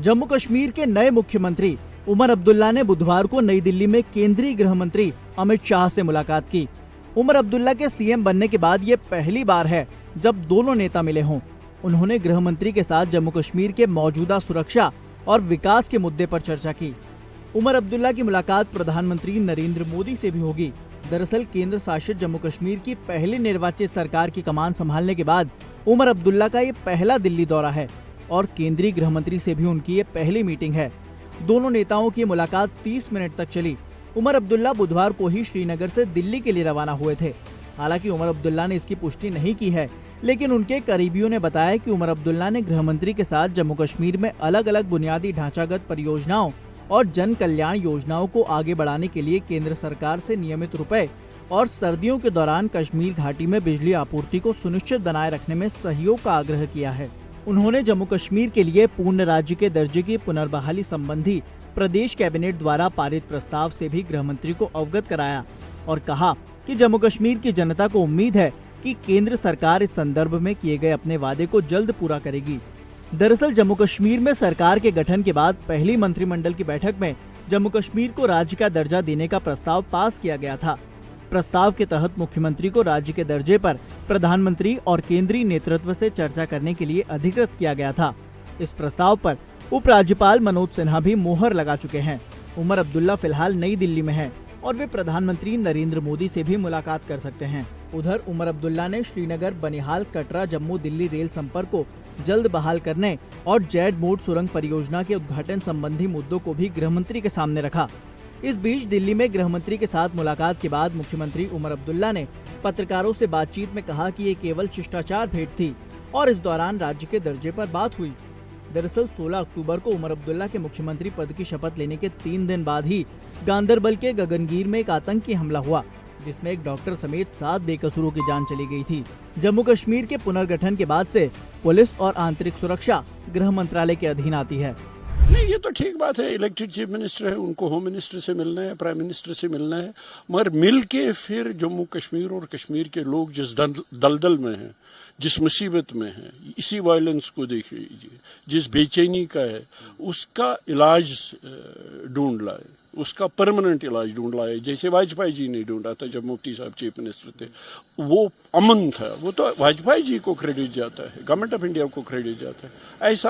जम्मू कश्मीर के नए मुख्यमंत्री उमर अब्दुल्ला ने बुधवार को नई दिल्ली में केंद्रीय गृह मंत्री अमित शाह से मुलाकात की। उमर अब्दुल्ला के सीएम बनने के बाद ये पहली बार है जब दोनों नेता मिले हों। उन्होंने गृह मंत्री के साथ जम्मू कश्मीर के मौजूदा सुरक्षा और विकास के मुद्दे पर चर्चा की। उमर अब्दुल्ला की मुलाकात प्रधानमंत्री नरेंद्र मोदी से भी होगी। दरअसल केंद्र शासित जम्मू कश्मीर की पहली निर्वाचित सरकार की कमान संभालने के बाद उमर अब्दुल्ला का ये पहला दिल्ली दौरा है और केंद्रीय गृह मंत्री से भी उनकी ये पहली मीटिंग है। दोनों नेताओं की मुलाकात 30 मिनट तक चली। उमर अब्दुल्ला बुधवार को ही श्रीनगर से दिल्ली के लिए रवाना हुए थे। हालांकि उमर अब्दुल्ला ने इसकी पुष्टि नहीं की है, लेकिन उनके करीबियों ने बताया कि उमर अब्दुल्ला ने गृह मंत्री के साथ जम्मू कश्मीर में अलग अलग बुनियादी ढांचागत परियोजनाओं और जन कल्याण योजनाओं को आगे बढ़ाने के लिए केंद्र सरकार से नियमित रुपए और सर्दियों के दौरान कश्मीर घाटी में बिजली आपूर्ति को सुनिश्चित बनाए रखने में सहयोग का आग्रह किया है। उन्होंने जम्मू कश्मीर के लिए पूर्ण राज्य के दर्जे की पुनर्बहाली संबंधी प्रदेश कैबिनेट द्वारा पारित प्रस्ताव से भी गृह मंत्री को अवगत कराया और कहा कि जम्मू कश्मीर की जनता को उम्मीद है कि केंद्र सरकार इस संदर्भ में किए गए अपने वादे को जल्द पूरा करेगी। दरअसल जम्मू कश्मीर में सरकार के गठन के बाद पहली मंत्रिमंडल की बैठक में जम्मू कश्मीर को राज्य का दर्जा देने का प्रस्ताव पास किया गया था। प्रस्ताव के तहत मुख्यमंत्री को राज्य के दर्जे पर प्रधानमंत्री और केंद्रीय नेतृत्व से चर्चा करने के लिए अधिकृत किया गया था। इस प्रस्ताव पर उपराज्यपाल मनोज सिन्हा भी मोहर लगा चुके हैं। उमर अब्दुल्ला फिलहाल नई दिल्ली में हैं और वे प्रधानमंत्री नरेंद्र मोदी से भी मुलाकात कर सकते हैं। उधर उमर अब्दुल्ला ने श्रीनगर, बनिहाल, कटरा, जम्मू दिल्ली रेल संपर्क को जल्द बहाल करने और जेड मोड सुरंग परियोजना के उद्घाटन संबंधी मुद्दों को भी गृह मंत्री के सामने रखा। इस बीच दिल्ली में गृह मंत्री के साथ मुलाकात के बाद मुख्यमंत्री उमर अब्दुल्ला ने पत्रकारों से बातचीत में कहा कि ये केवल शिष्टाचार भेंट थी और इस दौरान राज्य के दर्जे पर बात हुई। दरअसल 16 अक्टूबर को उमर अब्दुल्ला के मुख्यमंत्री पद की शपथ लेने के 3 दिन बाद ही गांदरबल के गगनगीर में एक आतंकी हमला हुआ, जिसमें एक डॉक्टर समेत 7 बेकसूरों की जान चली गई थी। जम्मू कश्मीर के पुनर्गठन के बाद से पुलिस और आंतरिक सुरक्षा गृह मंत्रालय के अधीन आती है। नहीं, ये तो ठीक बात है। इलेक्टेड चीफ मिनिस्टर है, उनको होम मिनिस्टर से मिलना है, प्राइम मिनिस्टर से मिलना है, मगर मिल के फिर जम्मू कश्मीर और कश्मीर के लोग जिस दलदल में हैं, जिस मुसीबत में हैं, इसी वायलेंस को देख लीजिए, जिस बेचैनी का है, उसका इलाज ढूंढ लाए, उसका परमानेंट इलाज ढूंढ लाए। जैसे वाजपेयी जी ने ढूंढा था जब मुफ्ती साहब चीफ मिनिस्टर थे, वो अमन था, वो तो वाजपेयी जी को क्रेडिट जाता है, गवर्नमेंट ऑफ इंडिया को क्रेडिट जाता है। ऐसा